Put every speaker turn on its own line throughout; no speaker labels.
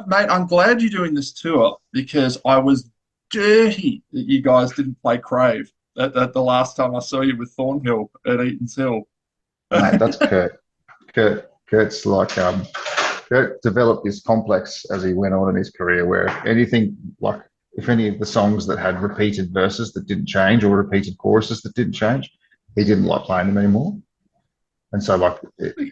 Mate, I'm glad you're doing this tour because I was dirty that you guys didn't play Crave at the last time I saw you with Thornhill at Eaton's Hill.
Mate, that's Kurt. Kurt's like Kurt developed this complex as he went on in his career where anything like if any of the songs that had repeated verses that didn't change or repeated choruses that didn't change, he didn't like playing them anymore. And so like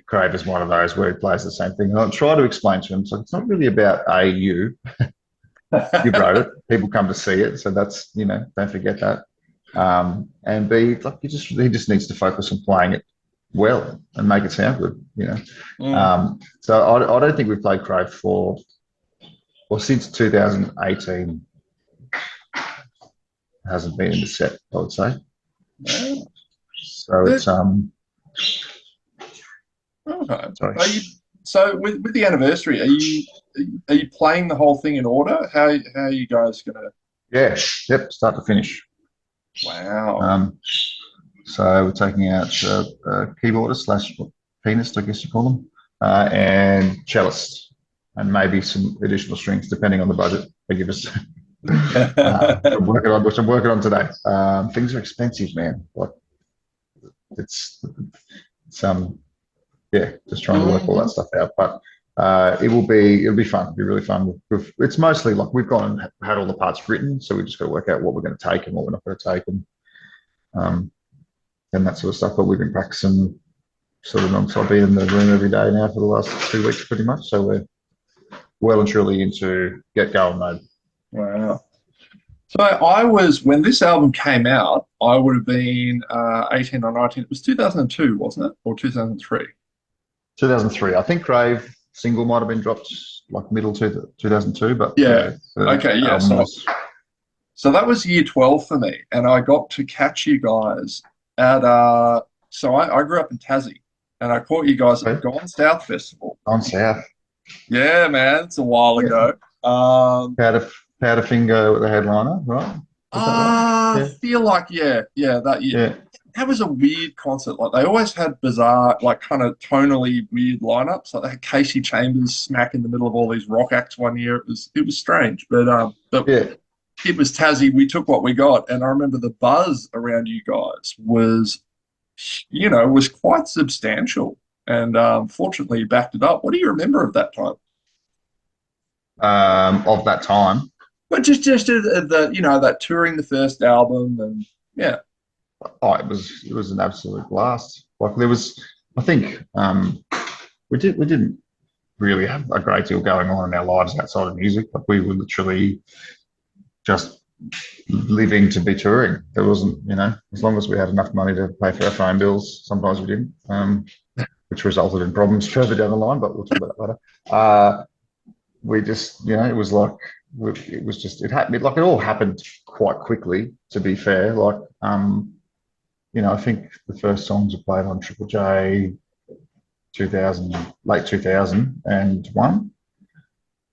Crave is one of those where he plays the same thing. And I'll try to explain to him. So it's not really about you wrote it. People come to see it. So that's, don't forget that. And B, like he just needs to focus on playing it well and make it sound good.
Mm.
So I don't think we've played Crave for, well, since 2018, hasn't been in the set, I would say.
Yeah.
So it's,
Okay.
sorry.
So with the anniversary, are you playing the whole thing in order? How are you guys gonna?
Yeah, yep, start to finish.
Wow.
So we're taking out keyboardist slash pianist, I guess you call them, and cellist, and maybe some additional strings depending on the budget they give us. Which I'm working on today. Things are expensive, man. Like it's yeah, just trying to work all that
Mhm.
stuff out. But it'll be fun. It'll be really fun. It's mostly like we've gone and had all the parts written, so we just got to work out what we're going to take and what we're not going to take, um, and that sort of stuff. But we've been practicing sort of non-stop, being in the room every day now for the last 2 weeks, pretty much. So we're well and truly into get going mode.
Wow. So when this album came out, I would have been 18 or 19. It was 2002, wasn't it? Or 2003?
2003, I think Crave single might have been dropped like middle to 2002, but
Yeah.
yeah, the
Okay, yeah.
album
So
was.
so that was year 12 for me, and I got to catch you guys at so I grew up in Tassie, and I caught you guys at the
Okay.
Gone South Festival.
On South.
Yeah, man, it's a while
Yeah.
ago.
Powderfinger, the headliner, right? Is that right?
I
Yeah.
feel like yeah,
Yeah.
that was a weird concert. Like they always had bizarre, like kind of tonally weird lineups. Like they had Casey Chambers smack in the middle of all these rock acts one year. It was strange, but
Yeah.
it was Tassie. We took what we got, and I remember the buzz around you guys was quite substantial. And fortunately, you backed it up. What do you remember of that time?
Of that time.
But just that touring the first album and yeah.
Oh, it was an absolute blast. Like there was, I think, we didn't really have a great deal going on in our lives outside of music. Like we were literally just living to be touring. There wasn't, as long as we had enough money to pay for our phone bills. Sometimes we didn't, which resulted in problems further down the line. But we'll talk about that later. We just, it was like it was just it happened. Like it all happened quite quickly. To be fair, like I think the first songs were played on Triple J 2000, late 2001,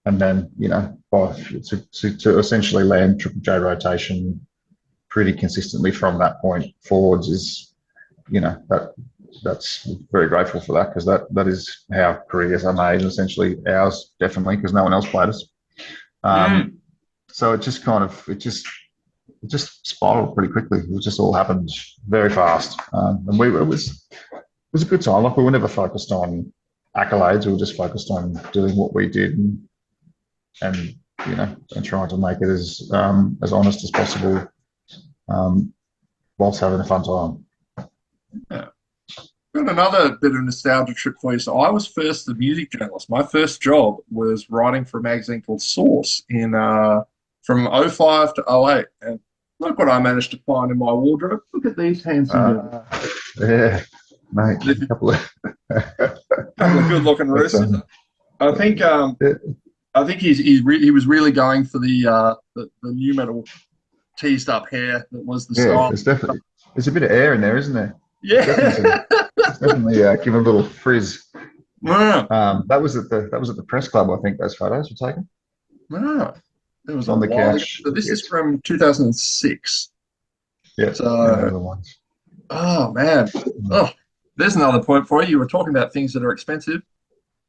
and then to essentially land Triple J rotation pretty consistently from that point forwards is that's very grateful for that because that is how careers are made, and essentially ours definitely because no one else played us.
Mm.
Um, so it just spiraled pretty quickly. It just all happened very fast, and it was a good time. Like we were never focused on accolades. We were just focused on doing what we did and and trying to make it as honest as possible, um, whilst having a fun time.
Yeah. Got another bit of nostalgia trip for you. So I was first a music journalist. My first job was writing for a magazine called Source in from '05 to '08. And look what I managed to find in my wardrobe. Look at these handsome gentlemen.
Uh, yeah, mate, a
A
couple of
couple of good looking
that's
roosters. I think
yeah,
I think he was really going for the new metal teased up hair that was the
yeah.
style.
There's a bit of air in there, isn't there? There's definitely
Yeah.
some. It's definitely give a little frizz.
Yeah.
That was at the press club. I think those photos were taken.
Yeah. It was a
On the
while ago.
couch.
So this is
Yes.
from 2006.
Yeah. Yeah, they're
So,
the ones.
oh man. Oh, there's another point for you. You were talking about things that are expensive.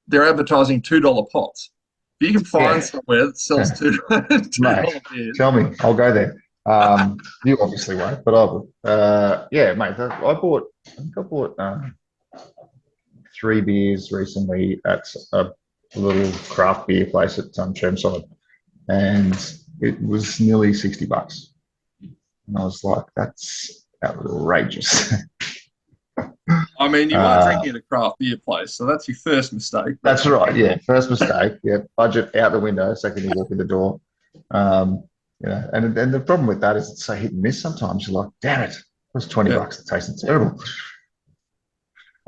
They're advertising $2 pots. If you can find
Yeah,
somewhere that sells
mate.
$2 beers.
Tell me, I'll go there. You obviously won't, but I will. Yeah, mate. I think I bought 3 beers recently at a little craft beer place at Chermside, and it was nearly $60. And I was like, that's outrageous.
I mean, you are
uh,
drinking at a craft beer place, so that's your first mistake. But
that's right. Yeah, first mistake. Yeah, budget out the window. Second, you walk in the door. Um, and the problem with that is it's so hit and miss. Sometimes you're like, damn it, it was 20
yeah,
bucks. It tasted terrible.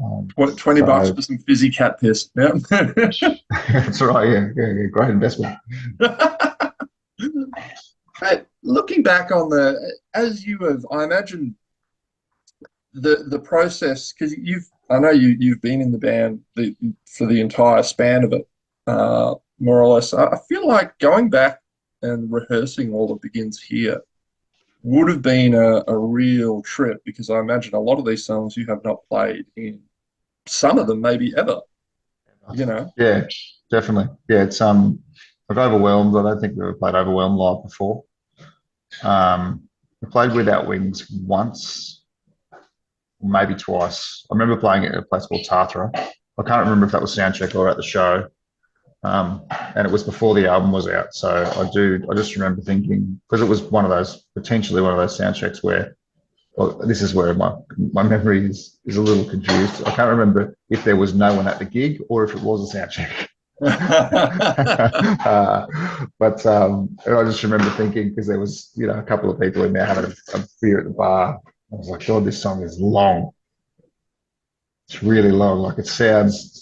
Um,
what, $20
so
for some fizzy cat piss? Yeah.
that's right. Yeah, great investment.
But looking back on as you have, I imagine the process because I know you've been in the band for the entire span of it, more or less. I feel like going back and rehearsing all that begins here would have been a real trip because I imagine a lot of these songs you have not played in some of them maybe ever, you know.
Yeah, definitely. Yeah, it's I've overwhelmed. I don't think we've ever played overwhelmed live before. We played Without Wings once, maybe twice. I remember playing it at a place called Tatra. I can't remember if that was soundcheck or at the show. And it was before the album was out. So I just remember thinking, because it was potentially one of those sound checks where, well, this is where my memory is a little confused. I can't remember if there was no one at the gig or if it was a sound check. uh, but I just remember thinking, because there was, a couple of people in there having a beer at the bar. I was like, God, this song is long. It's really long. Like it's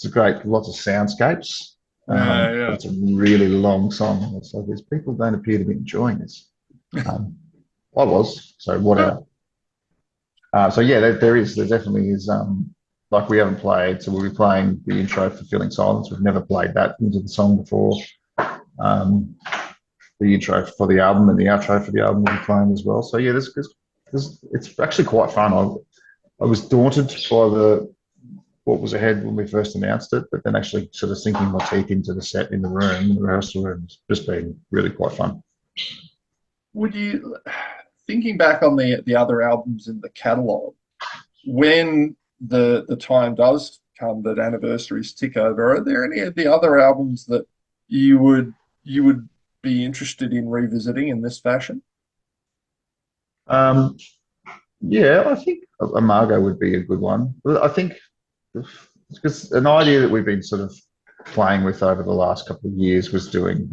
great, lots of soundscapes, but
Yeah,
it's a really long song. And it's like these people don't appear to be enjoying this. Um, I was, so
yeah.
whatever. So yeah, there definitely is. Like we haven't played, so we'll be playing the intro for Feeling Silence. We've never played that into the song before. Um, the intro for the album and the outro for the album we'll be playing as well. So yeah, it's actually quite fun. I was daunted by the what was ahead when we first announced it, but then actually sort of sinking my teeth into the set in the room, the rehearsal room, has just been really quite fun.
Would you, thinking back on the other albums in the catalog, when the time does come that anniversaries tick over, are there any of the other albums that you would be interested in revisiting in this fashion?
Um, yeah, I think Amargo would be a good one. I think because an idea that we've been sort of playing with over the last couple of years was doing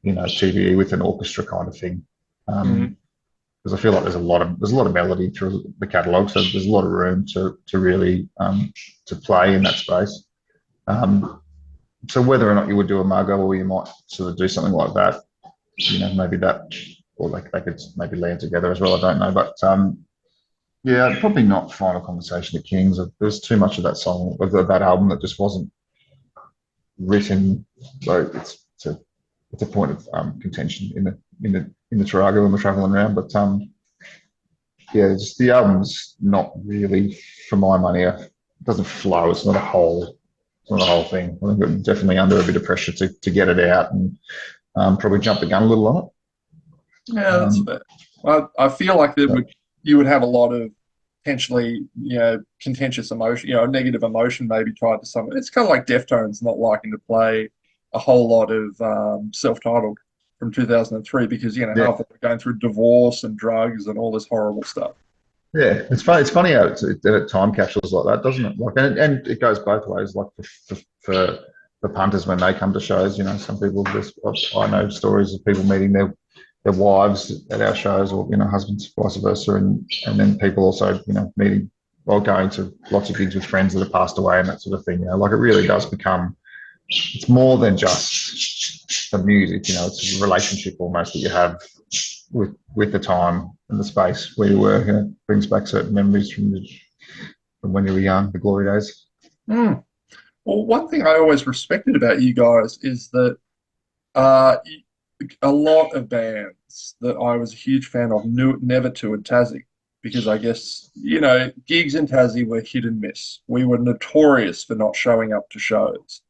TVE with an orchestra kind of thing.
Mm.
Because I feel like there's a lot of melody through the catalogue, so there's a lot of room to really to play in that space. Um, so whether or not you would do a Margot or you might sort of do something like that, maybe that, or they could maybe land together as well. I don't know, but yeah, probably not Final Conversation at Kings. There's too much of that song of that album that just wasn't written. So it's a point of contention in the Tarago when we're traveling around. But yeah, just the album's not really, for my money, it doesn't flow. It's not a whole thing. I think we're definitely under a bit of pressure to get it out and probably jump the gun a little on it.
Yeah, that's fair. I feel like
But
you would have a lot of potentially, contentious emotion, negative emotion maybe tied to something. It's kind of like Deftones not liking to play a whole lot of self-titled from 2003 because,
yeah,
half of them are going through divorce and drugs and all this horrible stuff.
yeah, it's funny. It's funny how it time capsules like that, doesn't it? Like, and it goes both ways. Like for the punters when they come to shows, some people just I know stories of people meeting their wives at our shows, or husbands, vice versa, and then people also meeting or going to lots of gigs with friends that have passed away and that sort of thing. Like it really does become. It's more than just the music. It's a relationship almost that you have with the time and the space where you were. Brings back certain memories from when you were young, the glory days.
Mm. Well, one thing I always respected about you guys is that uh, a lot of bands that I was a huge fan of knew never toured Tassie because I guess, gigs in Tassie were hit and miss. We were notorious for not showing up to shows.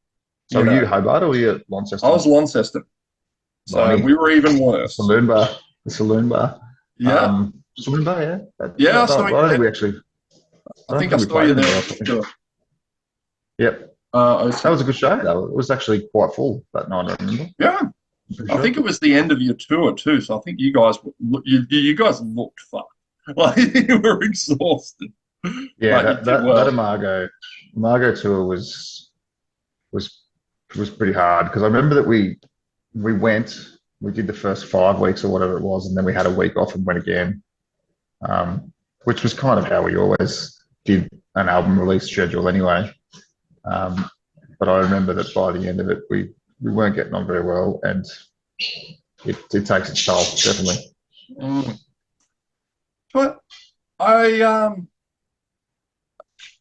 So
You
were you
know,
Hobart or were you at
I was
Launceston?
Launceston, so
Blimey,
we were even
the
worse.
saloon bar, the saloon bar.
Yeah,
Saloon bar, yeah.
yeah, I
I
saw you
don't think
there.
we actually,
I
I don't
think I
think we
saw
played
you
anymore.
there.
I think.
Sure.
Yep. That
OC.
was a good show though. It was actually quite full that night, I remember.
Yeah,
I'm pretty
I
sure.
think it was the end of your tour too. So I think you guys looked fucked. Like you were exhausted,
Yeah,
but you
that
did
that that
well.
Amargo tour was was pretty hard because I remember that we went, we did the first 5 weeks or whatever it was, and then we had a week off and went again, which was kind of how we always did an album release schedule anyway. Um, but I remember that by the end of it, we weren't getting on very well, and it takes its toll, definitely.
Mm. But I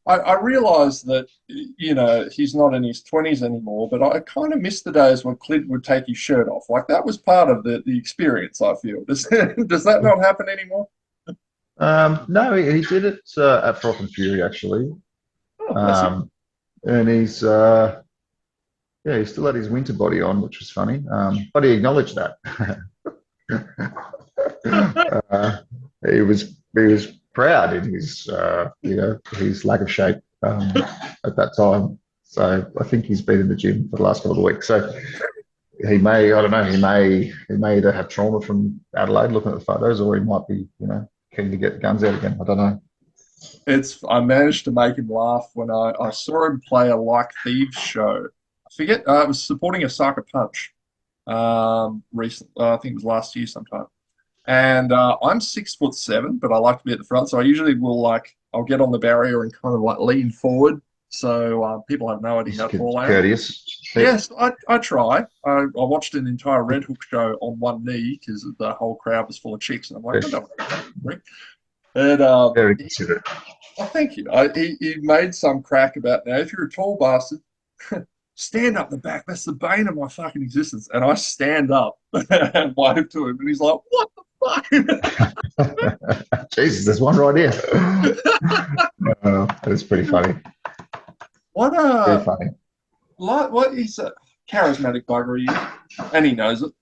I realised that he's not in his 20s anymore, but I kind of miss the days when Clint would take his shirt off. Like that was part of the experience. I feel does that not happen anymore?
No, he did it at Froth and Fury actually,
Oh, bless him.
um, and he still had his winter body on, which was funny, but he acknowledged that. uh, he was proud in his his lack of shape at that time. So I think he's been in the gym for the last couple of weeks. So he may, I don't know, he may either have trauma from Adelaide looking at the photos, or he might be keen to get the guns out again. I don't know.
I managed to make him laugh when I saw him play a Like Thieves show. I forget, it was supporting a Sucker Punch recent. I think it was last year sometime. And I'm 6'7", but I like to be at the front, so I usually will I'll get on the barrier and kind of like lean forward, so people have no idea
He's
how tall I am.
courteous. Yep.
Yes, I try. I watched an entire Red Hook show on one knee because the whole crowd was full of chicks, and I'm like, I don't want to do that, Rick. And
Very considerate.
oh, thank you. He made some crack about now. If you're a tall bastard, stand up the back. That's the bane of my fucking existence. And I stand up and wave to him, and he's like, "What the
Jesus, there's one right here. It's pretty funny.
what
Very funny.
what is a charismatic bugger he is, and he knows it."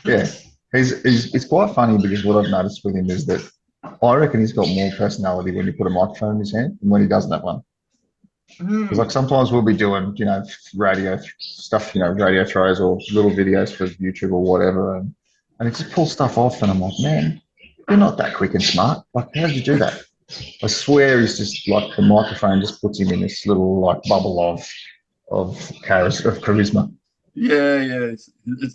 Yeah, he's quite funny because what I've noticed with him is that I reckon he's got more personality when you put a microphone in his hand than when he doesn't have one. Because like
Hmm.
sometimes we'll be doing radio stuff, radio throws or little videos for YouTube or whatever, and he just pulls stuff off, and I'm like, man, you're not that quick and smart. Like, how did you do that? I swear he's just like the microphone just puts him in this little like bubble of charisma.
Yeah, yeah.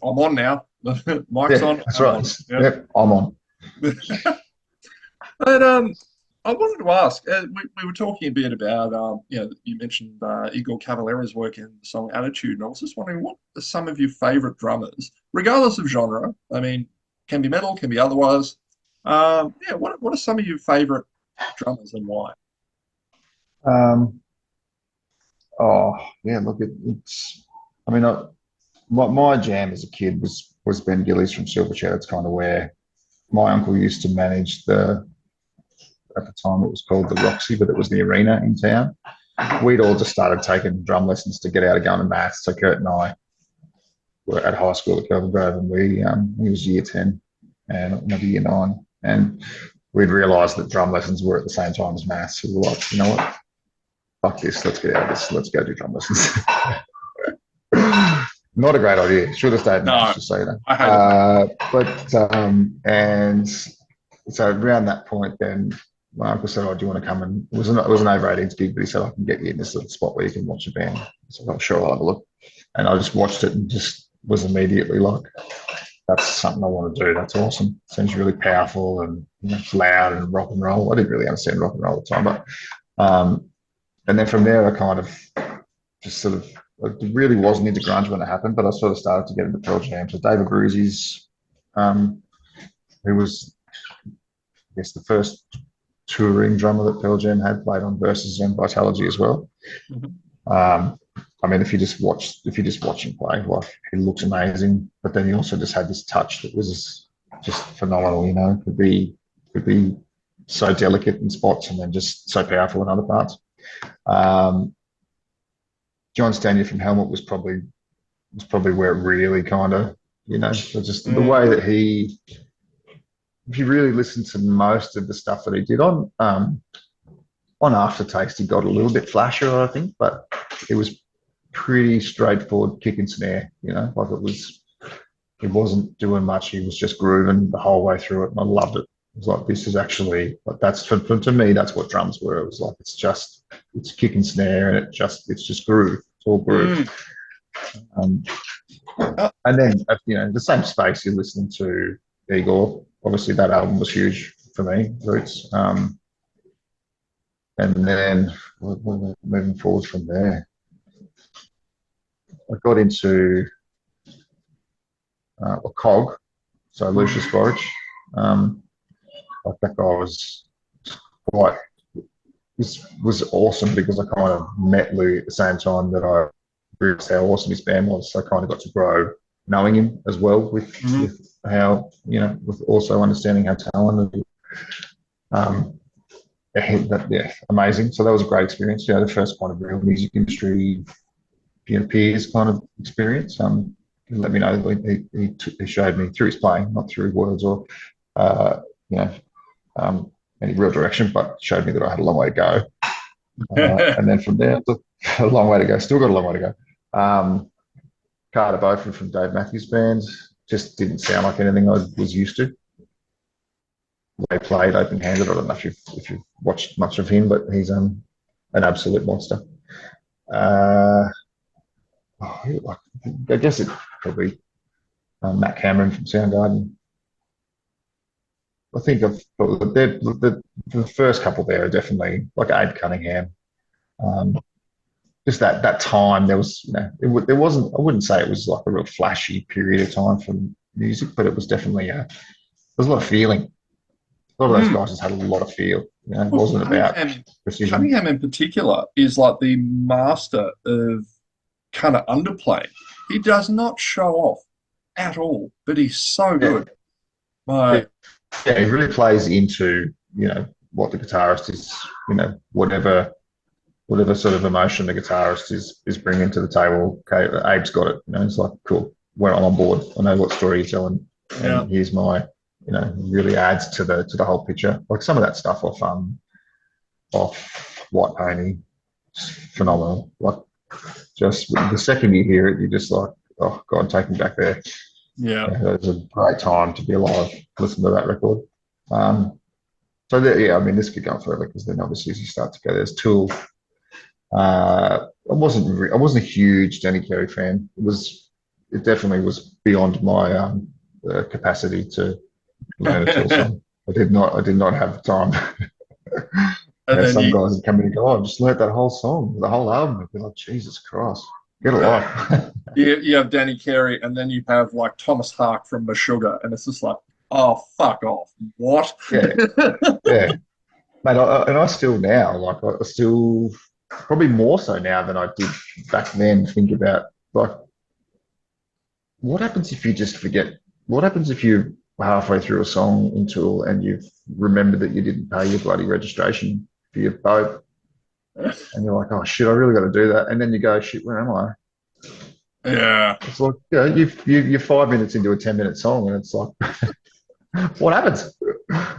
I'm on now. Mic's
Yeah,
on.
that's
I'm
right.
on. Yeah.
Yep, I'm on.
But I wanted to ask. We were talking a bit about you mentioned Igor Cavalera's work in the song Attitude, and I was just wondering what are some of your favorite drummers, regardless of genre. I mean, can be metal, can be otherwise. Yeah, what are some of your favorite drummers and why?
Um, oh yeah, look, it's. I mean, my jam as a kid was Ben Gillies from Silverchair. It's kind of where my uncle used to manage the. At the time, it was called the Roxy, but it was the arena in town. We'd all just started taking drum lessons to get out of going to maths. So Kurt and I were at high school at Kelvin Grove, and he was year 10 and maybe year 9, and we'd realised that drum lessons were at the same time as maths. So we were like, you know what, fuck this, let's get out of this, let's go do drum lessons. Not a great idea. Should have stayed in maths,
No,
just so you know.
I hated that.
And so around that point, then my uncle said, "Oh, do you want to come?" And it was an over 18s gig, but he said, "I can get you in this little spot where you can watch a band." I said, "Oh, sure, I'll have a look." And I just watched it and just was immediately like, "That's something I want to do. That's awesome. Seems really powerful and loud and rock and roll." I didn't really understand rock and roll at the time, but and then from there, I kind of just sort of I really wasn't into grunge when it happened, but I sort of started to get into Pearl Jam. So David Bruzi's, um, who was, I guess, the first touring drummer that Pearl Jam had, played on Versus and Vitalogy as well.
Mhm.
Um, I mean, if you just watch him play, like he looks amazing, but then he also just had this touch that was just phenomenal. Could be so delicate in spots and then just so powerful in other parts. Um, John Stania from Helmet was probably where it really kind of, so just the
Mm,
way that if you really listen to most of the stuff that he did on Aftertaste, he got a little bit flashier, I think, but it was pretty straightforward kick and snare, like he wasn't doing much. He was just grooving the whole way through it, and I loved it. It was like, this is actually, like, that's to me, that's what drums were. It was like, it's kick and snare, and it's just groove. It's all groove.
mm.
Um,
Uh,
and then, the same space, you're listening to Igor. Obviously, that album was huge for me, Roots. And then moving forward from there, I got into a cog, so Lucius Borich. Like, that guy quite was awesome, because I kind of met Lou at the same time that I realized how awesome his band was. So I kind of got to grow knowing him as well,
mhm.
with how, with also understanding how talented. Um, yeah, amazing. So that was a great experience. The first kind of real music industry, peers kind of experience. He let me know. He showed me through his playing, not through words or, uh, you know, any real direction, but showed me that I had a long way to go. And then from there, a long way to go. Still got a long way to go. Carter Beauford from Dave Matthews Band just didn't sound like anything I was used to. They played open-handed. I don't know if you've watched much of him, but he's an absolute monster. Uh, I guess it's probably Matt Cameron from Soundgarden. I think the first couple there are definitely like Abe Cunningham. Um, just that time there was, there wasn't. I wouldn't say it was like a real flashy period of time for music, but it was definitely there was a lot of feeling. A lot of those
Mm.
guys just had a lot of feel. It
Well,
wasn't about precision.
Cunningham in particular is like the master of kind of underplaying. He does not show off at all, but he's so
Yeah,
good. Like,
yeah, it really plays into, what the guitarist is, whatever sort of emotion the guitarist is bringing to the table. Okay, Abe's got it. It's like, cool. I'm on board. I know what story you're telling,
yeah,
and here's my, really adds to the whole picture. Like some of that stuff off White Pony, phenomenal. Like, just the second you hear it, you're just like, oh God, take me back there.
yeah.
Yeah, it was a great time to be alive. Listen to that record. Um, so that, yeah, I mean, this could go on forever, because then obviously as you start to go, there's Tool. I wasn't a huge Danny Carey fan. It definitely was beyond my capacity to learn a Tool
And
song. I did not have time.
then
Some guys would come in and go, "Oh, I just learned that whole song, the whole album." I'd be like, "Jesus Christ, get a
uh,
life."
you have Danny Carey, and then you have like Thomas Hark from Meshuggah, and it's just like, oh, fuck off. What?
Yeah, yeah, mate. And I still now, like, I still probably more so now than I did back then. Think about, like, what happens if you just forget? What happens if you halfway through a song in Tool and you've remembered that you didn't pay your bloody registration for your boat, and you're like, "Oh shit, I really got to do that," and then you go, "Shit, where am I?"
Yeah.
It's like, you're 5 minutes into a 10-minute song, and it's like, what happens?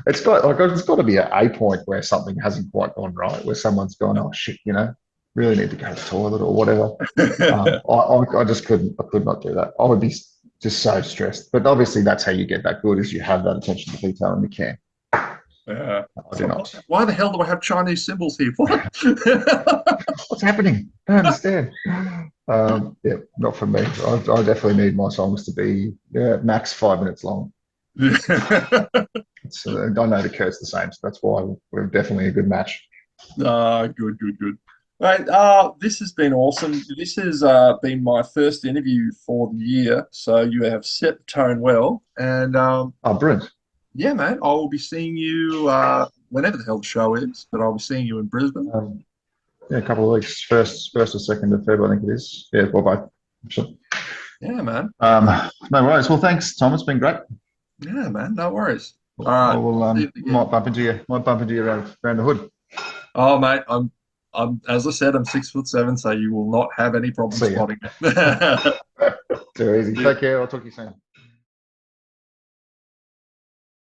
It's got to be a point where something hasn't quite gone right, where someone's gone, "Oh shit, really need to go to the toilet," or whatever. I just couldn't. I could not do that. I would be just so stressed. But obviously, that's how you get that good, is you have that attention to detail, and you can.
Yeah.
I
It's
do
like,
not.
why the hell do I have Chinese symbols here? What?
What's happening? I don't understand. Yeah, not for me. I definitely need my songs to be, max 5 minutes long. I know the Kurt's the same, so that's why we're definitely a good match.
Good, good, good. Right, this has been awesome. This has been my first interview for the year, so you have set the tone well. And
Oh, brilliant.
yeah, man, I will be seeing you whenever the hell the show is, but I'll be seeing you in Brisbane.
Um, yeah, a couple of weeks, first or second of February, I think it is. Yeah, well, both. Sure.
Yeah, man.
Um, no worries. Well, thanks, Tom. It's been great.
Yeah, man. No worries. All
I
right.
will
See you again.
might bump into you around the hood.
Oh, mate, As I said, I'm 6'7", so you will not have any problem
See ya.
spotting it.
Too easy.
Yeah.
Take care. I'll talk to you soon.